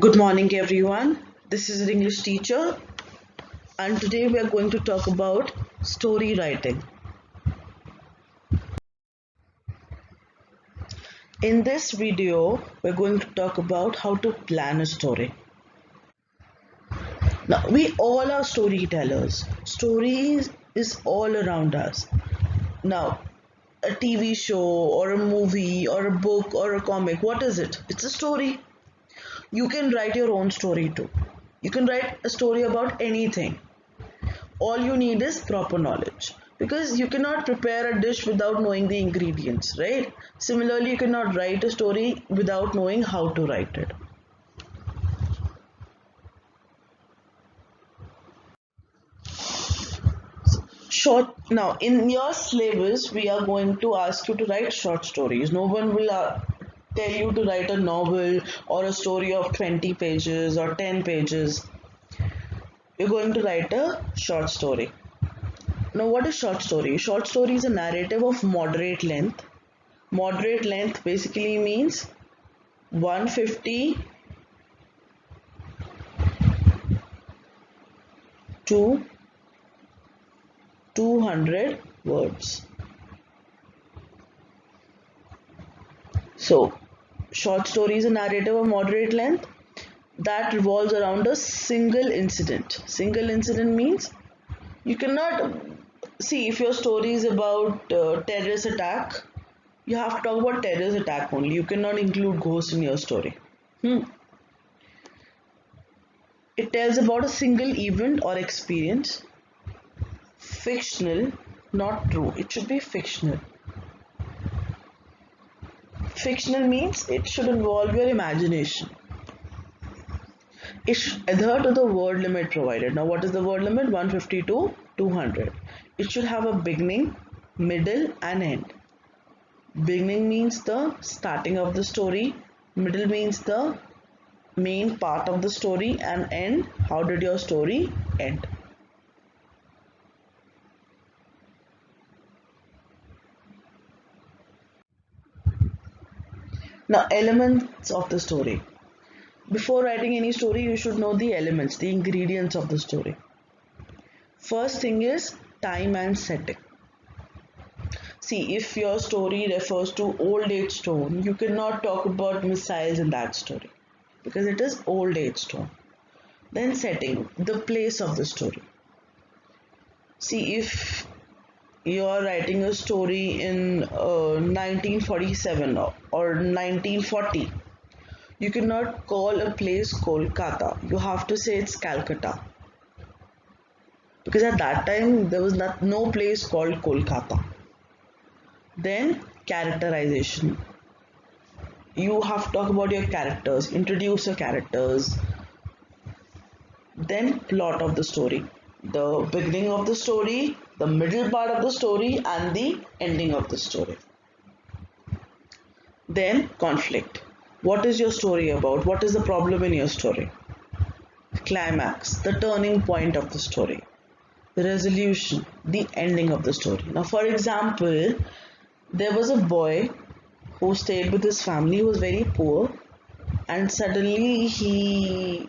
Good morning, everyone. This is an English teacher, and today we are going to talk about story writing. In this video, we're going to talk about how to plan a story. Now, we all are storytellers. Stories is all around us. Now, a TV show or a movie or a book or a comic, what is it? It's a story. You can write your own story too. You can write a story about anything. All you need is proper knowledge, because you cannot prepare a dish without knowing the ingredients, right? Similarly, you cannot write a story without knowing how to write it. Short. Now in your syllabus we are going to ask you to write short stories. No one will tell you to write a novel or a story of 20 pages or 10 pages. You're going to write a short story. Now, what is short story? Short story is a narrative of moderate length. Moderate length basically means 150 to 200 words. So, short story is a narrative of moderate length that revolves around a single incident. Single incident means you cannot see if your story is about terrorist attack. You have to talk about terrorist attack only. You cannot include ghosts in your story. It tells about a single event or experience. Fictional, not true. It should be fictional. Fictional means it should involve your imagination. It should adhere to the word limit provided. Now, what is the word limit? 150 to 200. It should have a beginning, middle, and end. Beginning means the starting of the story, middle means the main part of the story, and end, how did your story end. Now, elements of the story. Before writing any story, you should know the elements, the ingredients of the story. First thing is time and setting. See, if your story refers to old age stone, you cannot talk about missiles in that story because it is old age stone. Then setting, the place of the story. See, if you are writing a story in 1947 or 1940, you cannot call a place Kolkata. You have to say it's Calcutta. Because at that time there was no place called Kolkata. Then characterization. You have to talk about your characters, introduce your characters. Then plot of the story. The beginning of the story, the middle part of the story, and the ending of the story. Then conflict. What is your story about? What is the problem in your story? Climax, the turning point of the story. The resolution, the ending of the story. Now, for example, there was a boy who stayed with his family, who was very poor, and suddenly he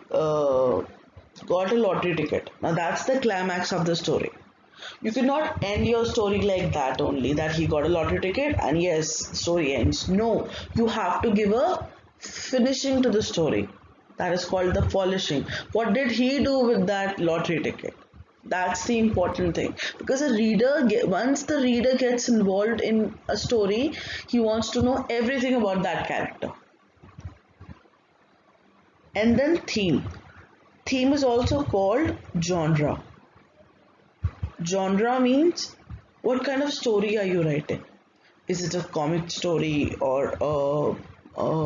got a lottery ticket. Now, that's the climax of the story. You cannot end your story like that only, that he got a lottery ticket and yes, story ends. No, you have to give a finishing to the story. That is called the polishing. What did he do with that lottery ticket? That's the important thing, because once the reader gets involved in a story, he wants to know everything about that character. And then theme is also called genre. Genre means what kind of story are you writing? Is it a comic story or a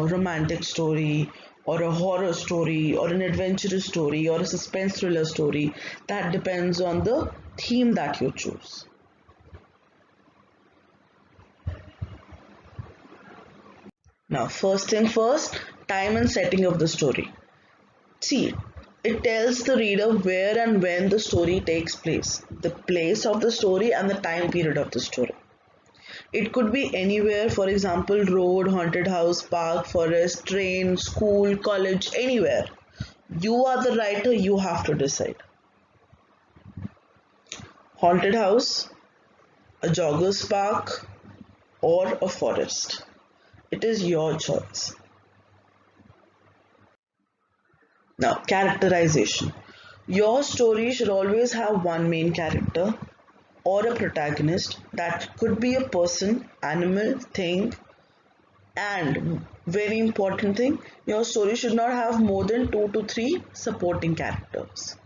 romantic story or a horror story or an adventurous story or a suspense thriller story? That depends on the theme that you choose. Now, first thing first, time and setting of the story. See, it tells the reader where and when the story takes place, the place of the story and the time period of the story. It could be anywhere, for example, road, haunted house, park, forest, train, school, college, anywhere. You are the writer, you have to decide. Haunted house, a jogger's park, or a forest. It is your choice. Now, characterization. Your story should always have one main character or a protagonist. That could be a person, animal, thing, and very important thing, your story should not have more than 2 to 3 supporting characters.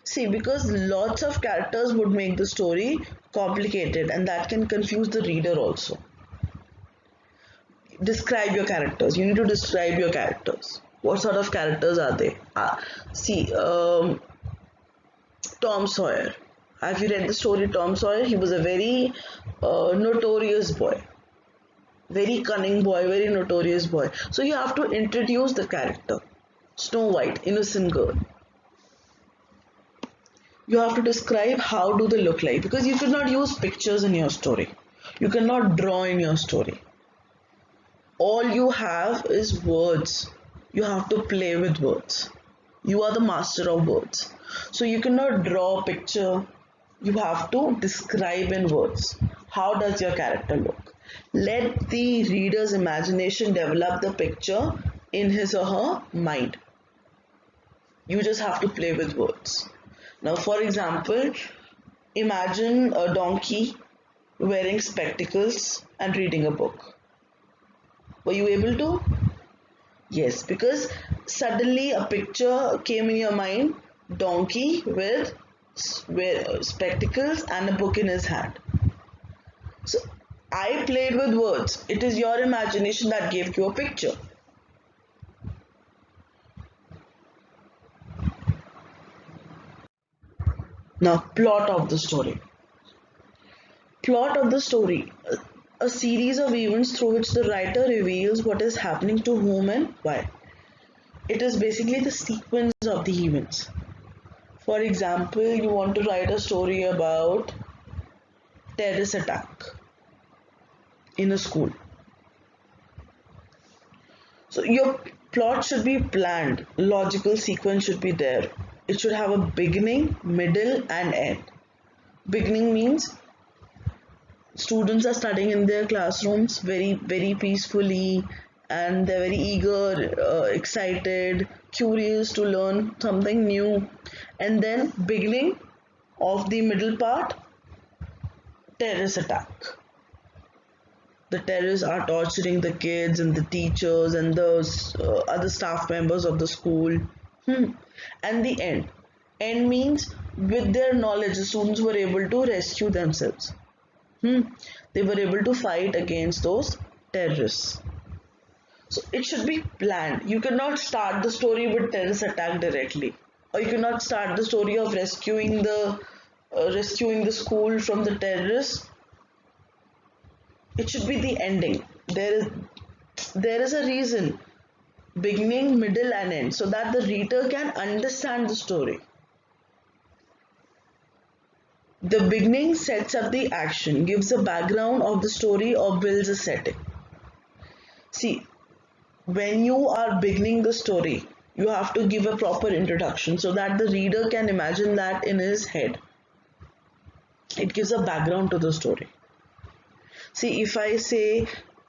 See, because lots of characters would make the story complicated and that can confuse the reader also. Describe your characters. You need to describe your characters. What sort of characters are they? See, Tom Sawyer. Have you read the story Tom Sawyer? He was a very notorious boy, very cunning boy, very notorious boy. So you have to introduce the character. Snow White, innocent girl. You have to describe how do they look like, because you cannot use pictures in your story. You cannot draw in your story. All you have is words. You have to play with words. You are the master of words. So you cannot draw a picture. You have to describe in words. How does your character look? Let the reader's imagination develop the picture in his or her mind. You just have to play with words. Now, for example, imagine a donkey wearing spectacles and reading a book. Were you able to? Yes, because suddenly a picture came in your mind, donkey with spectacles and a book in his hand. So I played with words. It is your imagination that gave you a picture. Now, plot of the story. Plot of the story. A series of events through which the writer reveals what is happening to whom and why. It is basically the sequence of the events. For example, you want to write a story about terrorist attack in a school. So your plot should be planned, logical sequence should be there. It should have a beginning, middle and end. Beginning means students are studying in their classrooms very peacefully, and they're very eager, excited, curious to learn something new. And then beginning of the middle part, terrorist attack. The terrorists are torturing the kids and the teachers and the other staff members of the school. And the end. End means with their knowledge, the students were able to rescue themselves. They were able to fight against those terrorists. So it should be planned. You cannot start the story with terrorist attack directly, or you cannot start the story of rescuing the school from the terrorists. It should be the ending. There is a reason, beginning, middle and end, so that the reader can understand the story. The beginning sets up the action, gives a background of the story or builds a setting. See, when you are beginning the story, you have to give a proper introduction so that the reader can imagine that in his head. It gives a background to the story. See, if I say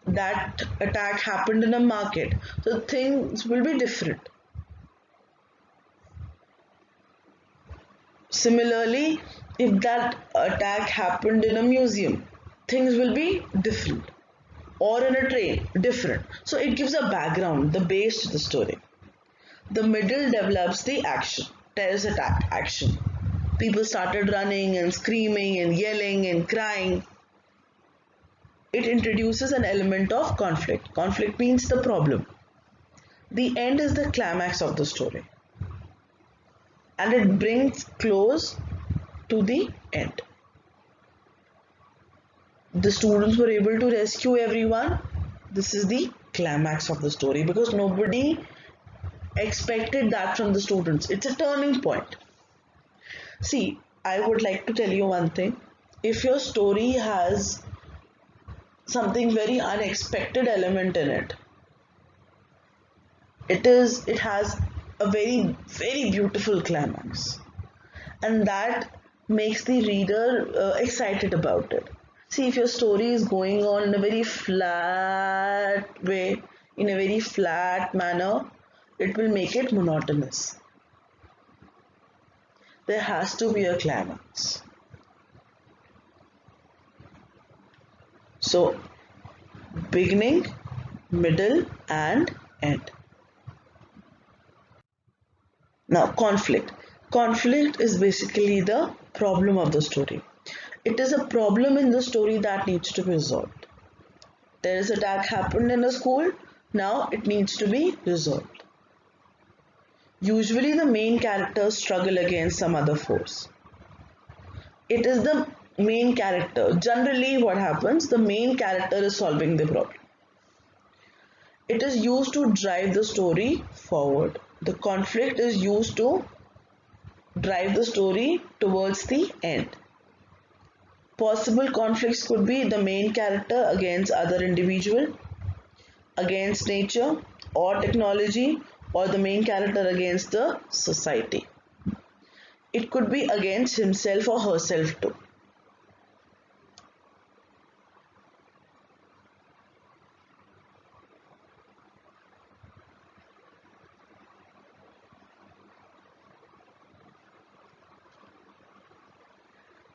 that attack happened in a market, so things will be different. Similarly, if that attack happened in a museum, things will be different. Or in a train, different. So it gives a background, the base to the story. The middle develops the action, terrorist attack action. People started running and screaming and yelling and crying. It introduces an element of conflict. Conflict means the problem. The end is the climax of the story. And it brings close to the end. The students were able to rescue everyone. This is the climax of the story, because nobody expected that from the students. It's a turning point. See, I would like to tell you one thing. If your story has something very unexpected element in it. It has a very beautiful climax, and that makes the reader excited about it. See, if your story is going on in a very flat way, in a very flat manner, it will make it monotonous. There has to be a climax. So, beginning, middle, and end. Now, conflict. Conflict is basically the problem of the story. It is a problem in the story that needs to be resolved. There is attack happened in a school, now it needs to be resolved. Usually the main characters struggle against some other force. It is the main character. Generally what happens, the main character is solving the problem. It is used to drive the story forward. The conflict is used to drive the story towards the end. Possible conflicts could be the main character against other individual, against nature or technology, or the main character against the society. It could be against himself or herself too.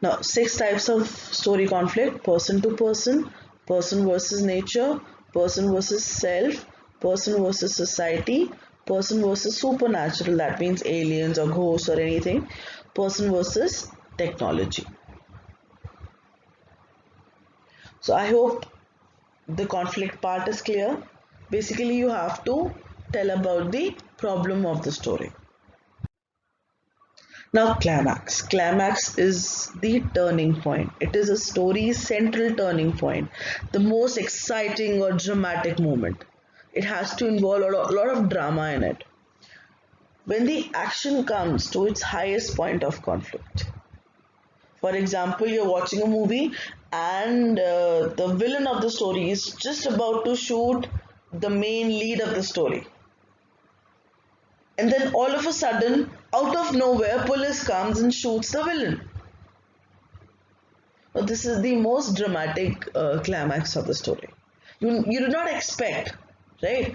Now, 6 types of story conflict: person to person versus nature, person versus self, person versus society, person versus supernatural, that means aliens or ghosts or anything, person versus technology. So, I hope the conflict part is clear. Basically, you have to tell about the problem of the story. Now, climax. Climax is the turning point. It is a story's central turning point, the most exciting or dramatic moment. It has to involve a lot of drama in it. When the action comes to its highest point of conflict. For example, you're watching a movie and the villain of the story is just about to shoot the main lead of the story. And then all of a sudden, out of nowhere, police comes and shoots the villain. Now, this is the most dramatic climax of the story. You did not expect, right?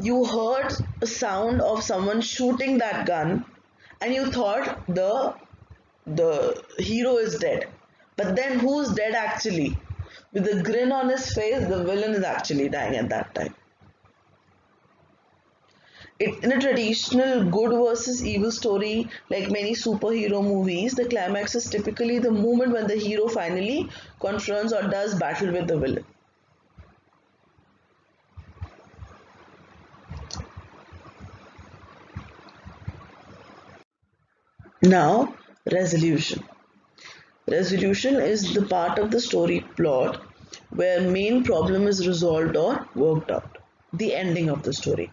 You heard a sound of someone shooting that gun, and you thought the hero is dead. But then who's dead actually? With a grin on his face, the villain is actually dying at that time. In a traditional good versus evil story, like many superhero movies, the climax is typically the moment when the hero finally confronts or does battle with the villain. Now, resolution. Resolution is the part of the story plot where main problem is resolved or worked out. The ending of the story.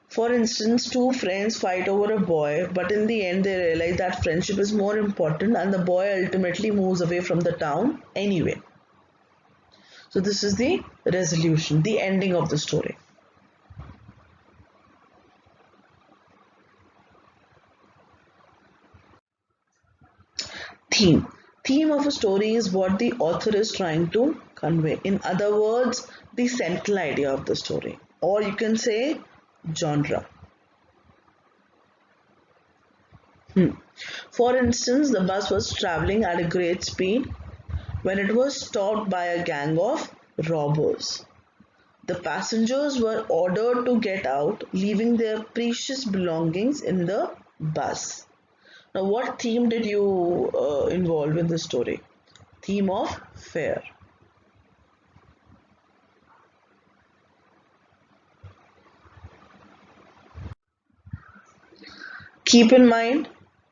For instance, two friends fight over a boy, but in the end they realize that friendship is more important and the boy ultimately moves away from the town anyway. So this is the resolution, the ending of the story. Theme. Theme of a story is what the author is trying to convey. In other words, the central idea of the story. Or you can say genre. For instance, the bus was traveling at a great speed when it was stopped by a gang of robbers. The passengers were ordered to get out, leaving their precious belongings in the bus. Now, what theme did you involve in the story? Theme of fear. Keep in mind,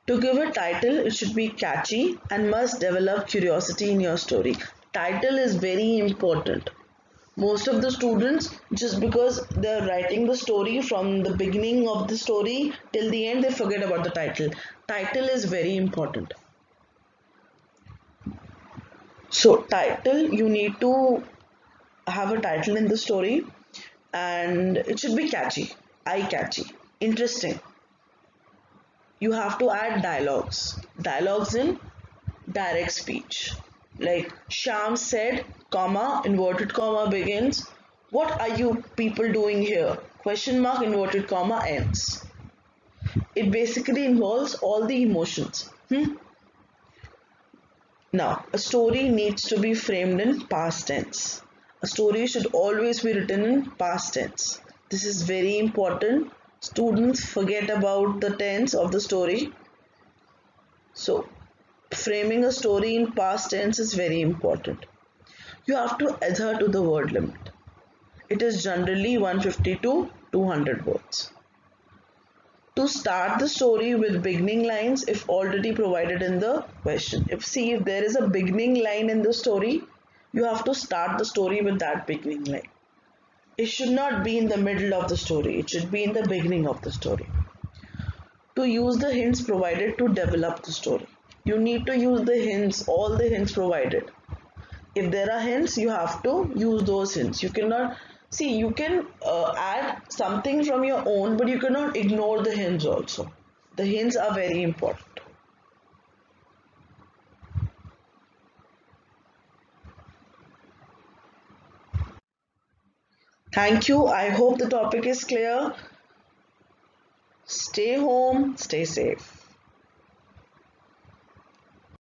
to give a title, it should be catchy and must develop curiosity in your story. Title is very important. Most of the students, just because they're writing the story from the beginning of the story till the end, they forget about the title. Title is very important. So title, you need to have a title in the story, and it should be catchy, eye catchy, interesting. You have to add dialogues in direct speech, like Sham said, comma, inverted comma begins, what are you people doing here, question mark, inverted comma ends. It basically involves all the emotions. Now, a story needs to be framed in past tense. A story should always be written in past tense. This is very important. Students forget about the tense of the story. So, framing a story in past tense is very important. You have to adhere to the word limit. It is generally 150 to 200 words. To start the story with beginning lines if already provided in the question. If there is a beginning line in the story, you have to start the story with that beginning line. It should not be in the middle of the story, it should be in the beginning of the story. To use the hints provided to develop the story. You need to use the hints, all the hints provided. If there are hints, you have to use those hints. You cannot see, you can add something from your own, but you cannot ignore the hints also. The hints are very important. Thank you. I hope the topic is clear. Stay home, stay safe.